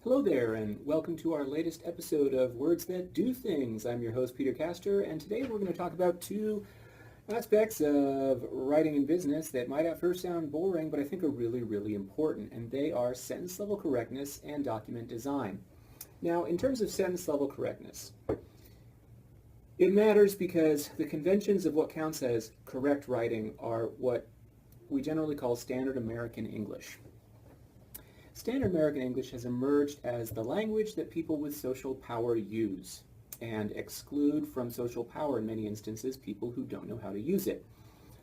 Hello there, and welcome to our latest episode of Words That Do Things. I'm your host, Peter Castor, and today we're going to talk about two aspects of writing in business that might at first sound boring, but I think are really, really important, and they are sentence level correctness and document design. Now, in terms of sentence level correctness, it matters because the conventions of what counts as correct writing are what we generally call standard American English. Standard American English has emerged as the language that people with social power use and exclude from social power in many instances people who don't know how to use it.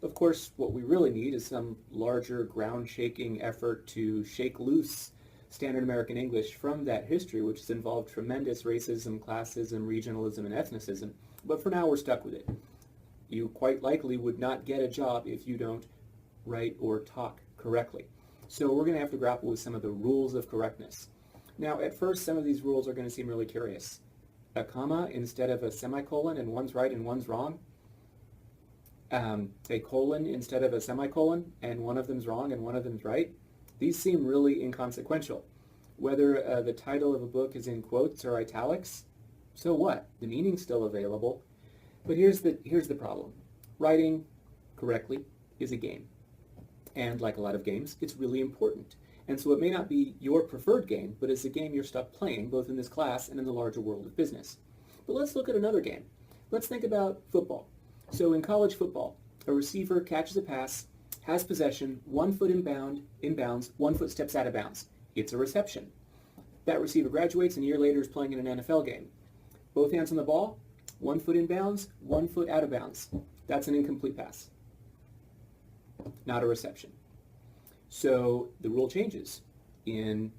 Of course, what we really need is some larger ground-shaking effort to shake loose Standard American English from that history, which has involved tremendous racism, classism, regionalism, and ethnicism. But for now, we're stuck with it. You quite likely would not get a job if you don't write or talk correctly. So we're going to have to grapple with some of the rules of correctness. Now, at first, some of these rules are going to seem really curious. A comma instead of a semicolon, and one's right and one's wrong. A colon instead of a semicolon, and one of them's wrong and one of them's right. These seem really inconsequential. Whether the title of a book is in quotes or italics, so what? The meaning's still available. But here's the problem. Writing correctly is a game. And like a lot of games, it's really important. And so it may not be your preferred game, but it's a game you're stuck playing, both in this class and in the larger world of business. But let's look at another game. Let's think about football. So in college football, a receiver catches a pass, has possession, 1 foot inbounds, 1 foot steps out of bounds. It's a reception. That receiver graduates and a year later is playing in an NFL game. Both hands on the ball, 1 foot inbounds, 1 foot out of bounds. That's an incomplete pass. Not a reception. So the rule changes. In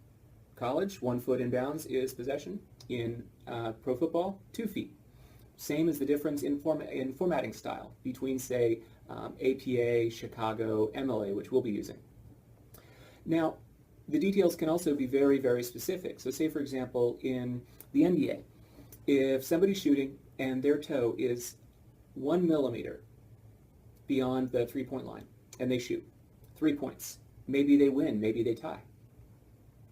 college, 1 foot in bounds is possession. In pro football, 2 feet. Same as the difference in formatting style between, say, APA, Chicago, MLA, which we'll be using. Now, the details can also be very, very specific. So say, for example, in the NBA, if somebody's shooting and their toe is 1 millimeter beyond the three-point line, and they shoot 3 points. Maybe they win, maybe they tie.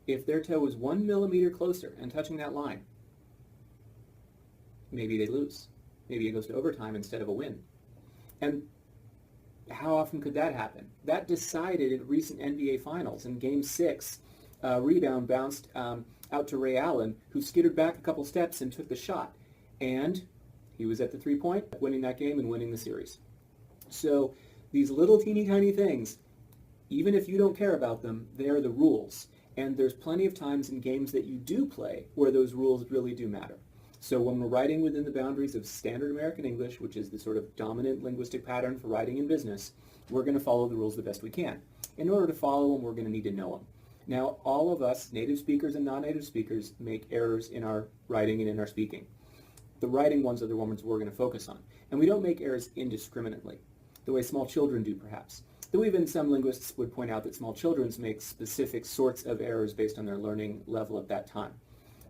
If their toe is 1 millimeter closer and touching that line, maybe they lose. Maybe it goes to overtime instead of a win. And how often could that happen? That decided in recent NBA Finals. In Game 6, rebound bounced out to Ray Allen, who skittered back a couple steps and took the shot. And he was at the three-point, winning that game and winning the series. So these little teeny tiny things, even if you don't care about them, they're the rules. And there's plenty of times in games that you do play where those rules really do matter. So when we're writing within the boundaries of standard American English, which is the sort of dominant linguistic pattern for writing in business, we're going to follow the rules the best we can. In order to follow them, we're going to need to know them. Now, all of us, native speakers and non-native speakers, make errors in our writing and in our speaking. The writing ones are the ones we're going to focus on. And we don't make errors indiscriminately, the way small children do, perhaps. Though even some linguists would point out that small children make specific sorts of errors based on their learning level at that time.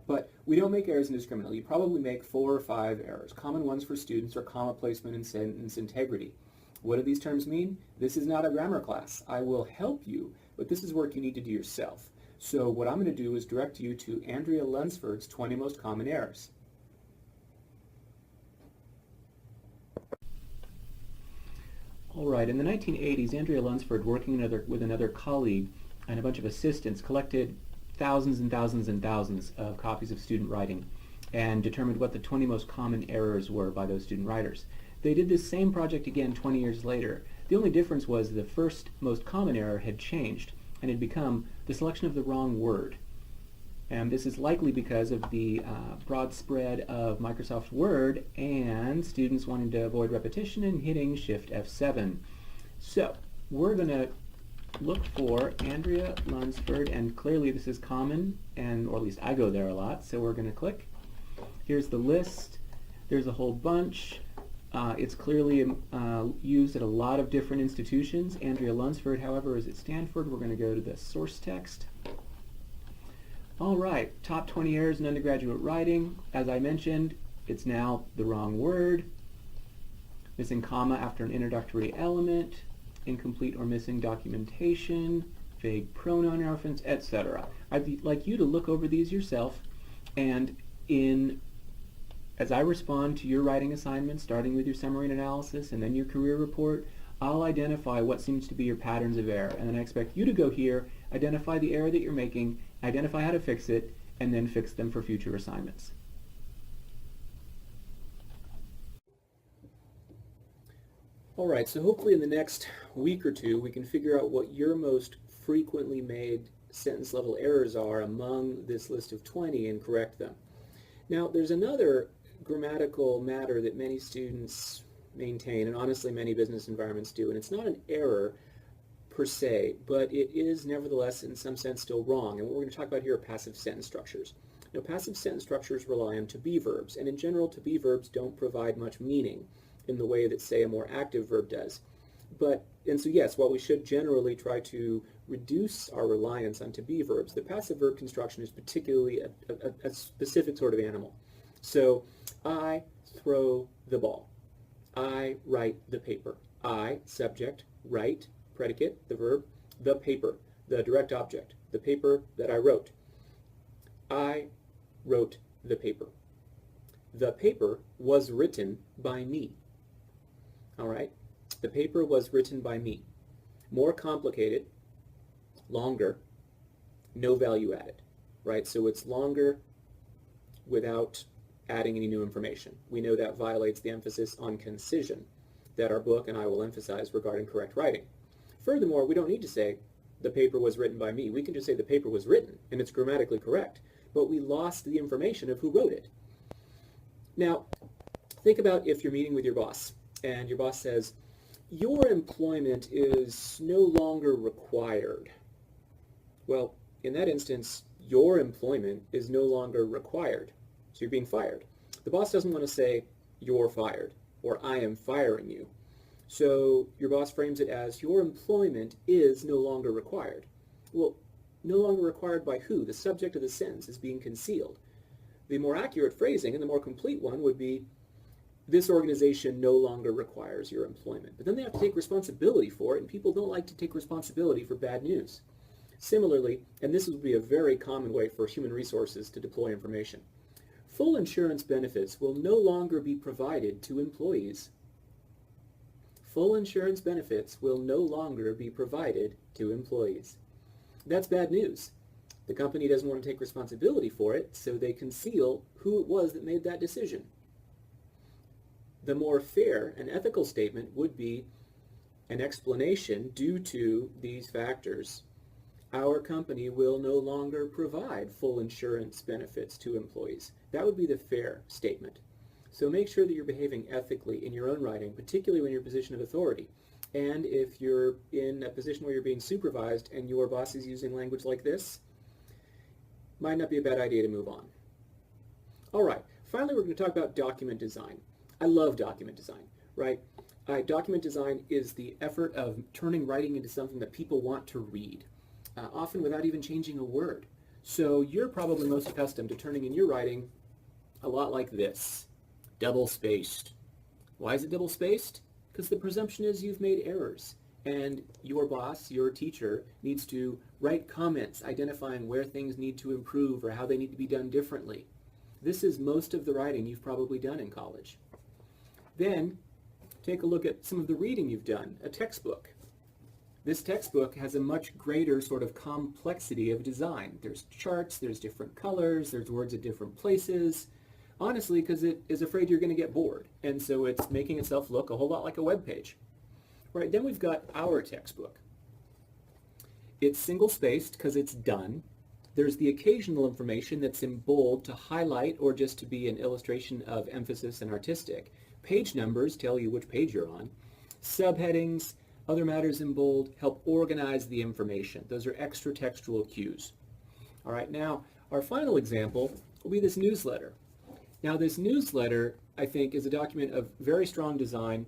But we don't make errors indiscriminately. You probably make 4 or 5 errors. Common ones for students are comma placement and sentence integrity. What do these terms mean? This is not a grammar class. I will help you, but this is work you need to do yourself. So what I'm going to do is direct you to Andrea Lunsford's 20 most common errors. All right, in the 1980s, Andrea Lunsford, working with another colleague and a bunch of assistants, collected thousands and thousands and thousands of copies of student writing and determined what the 20 most common errors were by those student writers. They did this same project again 20 years later. The only difference was the first most common error had changed and had become the selection of the wrong word. And this is likely because of the broad spread of Microsoft Word and students wanting to avoid repetition and hitting Shift F7. So we're going to look for Andrea Lunsford, and clearly this is common, or at least I go there a lot, so we're going to click. Here's the list. There's a whole bunch. It's clearly used at a lot of different institutions. Andrea Lunsford, however, is at Stanford. We're going to go to the source text. All right, top 20 errors in undergraduate writing. As I mentioned, it's now the wrong word. Missing comma after an introductory element. Incomplete or missing documentation. Vague pronoun reference, etc. I'd like you to look over these yourself, and as I respond to your writing assignments, starting with your summary and analysis and then your career report, I'll identify what seems to be your patterns of error. And then I expect you to go here, identify the error that you're making, identify how to fix it, and then fix them for future assignments. All right, so hopefully in the next week or two, we can figure out what your most frequently made sentence level errors are among this list of 20 and correct them. Now, there's another grammatical matter that many students maintain, and honestly many business environments do, and it's not an error per se, but it is nevertheless in some sense still wrong. And what we're going to talk about here are passive sentence structures. Now, passive sentence structures rely on to-be verbs, and in general, to-be verbs don't provide much meaning in the way that, say, a more active verb does. And so yes, while we should generally try to reduce our reliance on to-be verbs, the passive verb construction is particularly a specific sort of animal. So, I throw the ball. I write the paper. I, subject, write, predicate, the verb, the paper, the direct object, the paper that I wrote. I wrote the paper. The paper was written by me. All right? The paper was written by me. More complicated, longer, no value added, right? So it's longer without adding any new information. We know that violates the emphasis on concision that our book and I will emphasize regarding correct writing. Furthermore, we don't need to say the paper was written by me. We can just say the paper was written, and it's grammatically correct, but we lost the information of who wrote it. Now, think about if you're meeting with your boss, and your boss says, your employment is no longer required. Well, in that instance, your employment is no longer required. So you're being fired. The boss doesn't want to say, you're fired, or I am firing you. So your boss frames it as, your employment is no longer required. Well, no longer required by who? The subject of the sentence is being concealed. The more accurate phrasing and the more complete one would be, this organization no longer requires your employment. But then they have to take responsibility for it, and people don't like to take responsibility for bad news. Similarly, and this would be a very common way for human resources to deploy information, full insurance benefits will no longer be provided to employees. Full insurance benefits will no longer be provided to employees. That's bad news. The company doesn't want to take responsibility for it, so they conceal who it was that made that decision. The more fair and ethical statement would be an explanation due to these factors. Our company will no longer provide full insurance benefits to employees. That would be the fair statement. So make sure that you're behaving ethically in your own writing, particularly when you're in a position of authority. And if you're in a position where you're being supervised and your boss is using language like this, might not be a bad idea to move on. All right, finally we're going to talk about document design. I love document design, right? Document design is the effort of turning writing into something that people want to read, often without even changing a word. So you're probably most accustomed to turning in your writing a lot like this, double-spaced. Why is it double-spaced? Because the presumption is you've made errors, and your boss, your teacher, needs to write comments identifying where things need to improve or how they need to be done differently. This is most of the writing you've probably done in college. Then, take a look at some of the reading you've done, a textbook. This textbook has a much greater sort of complexity of design. There's charts, there's different colors, there's words at different places, honestly because it is afraid you're going to get bored, and so it's making itself look a whole lot like a web page. Right, then we've got our textbook. It's single-spaced because it's done. There's the occasional information that's in bold to highlight or just to be an illustration of emphasis and artistic. Page numbers tell you which page you're on. Subheadings, other matters in bold help organize the information. Those are extra textual cues. All right, now our final example will be this newsletter. Now this newsletter, I think, is a document of very strong design.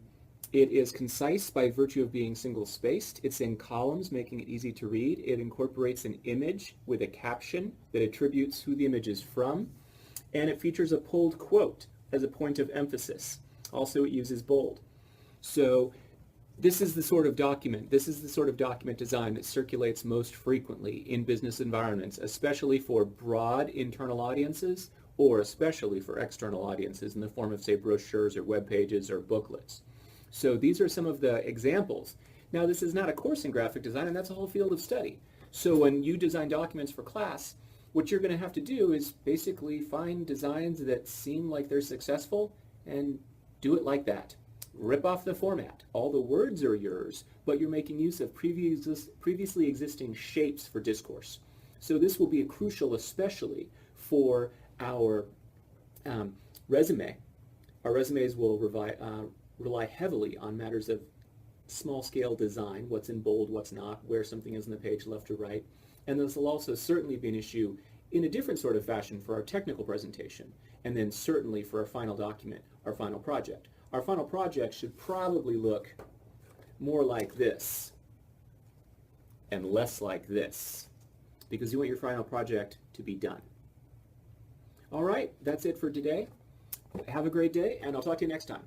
It is concise by virtue of being single-spaced. It's in columns, making it easy to read. It incorporates an image with a caption that attributes who the image is from. And it features a pulled quote as a point of emphasis. Also, it uses bold. So This is the sort of document design that circulates most frequently in business environments, especially for broad internal audiences or especially for external audiences in the form of, say, brochures or web pages or booklets. So these are some of the examples. Now, this is not a course in graphic design, and that's a whole field of study. So when you design documents for class, what you're going to have to do is basically find designs that seem like they're successful and do it like that. Rip off the format. All the words are yours, but you're making use of previously existing shapes for discourse. So this will be crucial especially for our resume. Our resumes will rely heavily on matters of small-scale design, what's in bold, what's not, where something is on the page, left or right. And this will also certainly be an issue in a different sort of fashion for our technical presentation, and then certainly for our final document, our final project. Our final project should probably look more like this and less like this, because you want your final project to be done. All right, that's it for today. Have a great day, and I'll talk to you next time.